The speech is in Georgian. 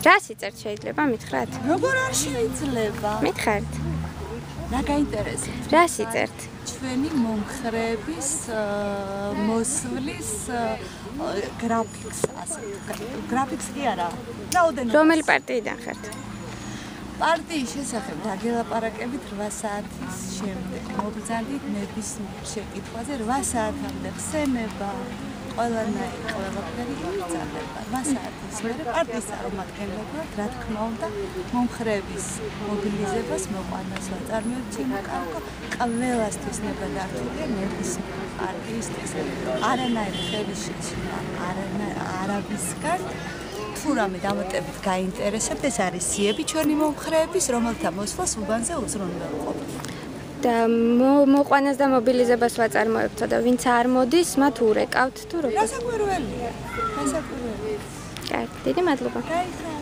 რა სიწერთ შეიძლება მითხრათ? როგორ არ შეიძლება? მითხართ. რა გაინტერესებს? რა სიწერთ? ჩვენი მომხრეების მოსვლის გრაფიკს, ასე გრაფიკს კი არა. რაოდენობა. რომელი პარტიიდან ხართ? პარტიის შესახებ დაგელაპარაკებით 8 საათის შემდეგ. მობრძანდით ნებისმიერ შეკითხვაზე 8 საათამდე ხსენება. ყველაფერი იბრძანდება 8 საათის მერე პარტიის წარმომადგენლებმა რა თქმა უნდა მომხრეების მობილიზებას მოყვანას ვაწარმოებთ ყველასთვის ნებადართულია ნებისმიერ პარტიისთვის არანაირი ხევის შეჭრა არავისგან თუ რამე დამატებით გაინტერესებთ ეს არის სიები ჩვენი მომხრეების რომელთა მოსვლას უბანზე უზრუნველყოფ და მოყვანას და მობილიზებას ვაწარმოებთ და ვინც არ მოდის მათ ურეკავთ თუ როგორ? გასაკვირველია. კარგი, დიდი მადლობა. გაიხარეთ.